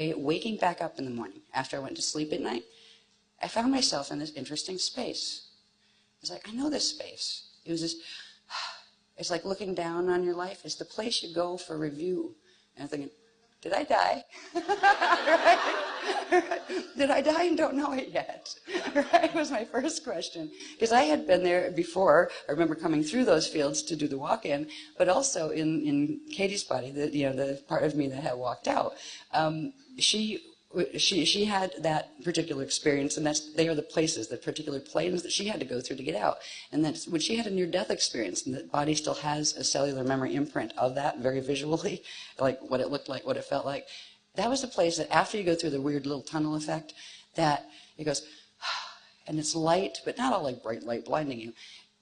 Waking back up in the morning after I went to sleep at night, I found myself in this interesting space. It's like, I know this space. It was this, it's like looking down on your life. It's the place you go for review. And I'm thinking, did I die? Right? Did I die and don't know it yet? Right? Was my first question. Because I had been there before. I remember coming through those fields to do the walk-in, but also in Katie's body, the part of me that had walked out, she had that particular experience, and they are the places, the particular planes that she had to go through to get out. And that's when she had a near-death experience, and the body still has a cellular memory imprint of that very visually, like what it looked like, what it felt like. That was the place that after you go through the weird little tunnel effect, that it goes, and it's light, but not all like bright light blinding you,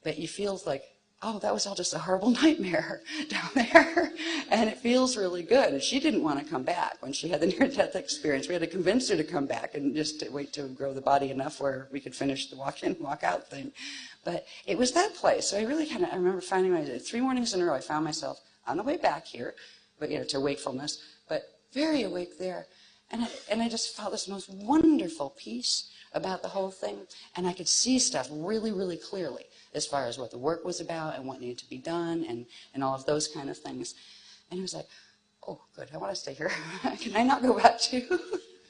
but you feel like, oh, that was all just a horrible nightmare down there. And it feels really good. And she didn't want to come back when she had the near-death experience. We had to convince her to come back and just to wait to grow the body enough where we could finish the walk-in, walk-out thing. But it was that place. So I really I remember finding myself, 3 mornings in a row, I found myself on the way back here, but to wakefulness, but very awake there. And I just felt this most wonderful peace about the whole thing. And I could see stuff really, really clearly as far as what the work was about and what needed to be done and all of those kind of things. And it was like, oh, good, I want to stay here. Can I not go back too?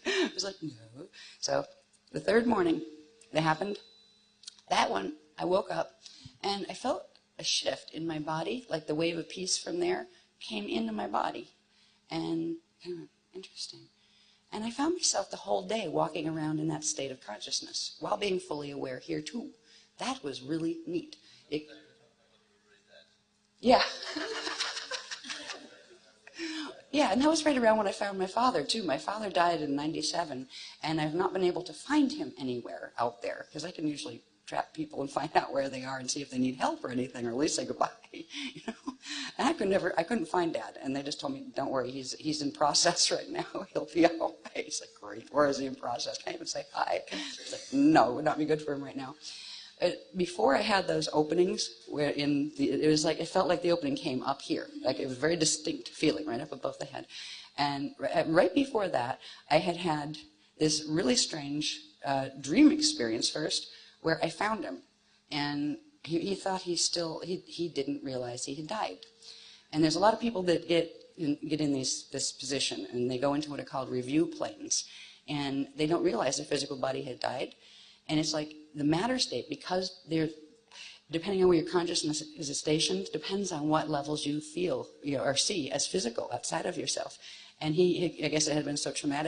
I was like, no. So the 3rd morning that happened, that one, I woke up and I felt a shift in my body, like the wave of peace from there came into my body. And kind of interesting. And I found myself the whole day walking around in that state of consciousness while being fully aware here too. That was really neat. Yeah. Yeah, and that was right around when I found my father too. My father died in '97, and I've not been able to find him anywhere out there, because I can usually trap people and find out where they are and see if they need help or anything, or at least say goodbye. You know? And I couldn't find Dad, and they just told me, don't worry, he's in process right now. He'll be all right. He's like, great, where is he in process? Can't even say hi. It's like, no, it would not be good for him right now. Before I had those openings, where it felt like the opening came up here, like it was a very distinct feeling right up above the head. And right before that, I had this really strange dream experience first, where I found him, and he thought he didn't realize he had died. And there's a lot of people that get in this position, and they go into what are called review planes, and they don't realize their physical body had died. And it's like the matter state, because depending on where your consciousness is stationed, depends on what levels you feel or see as physical outside of yourself. And I guess it had been so traumatic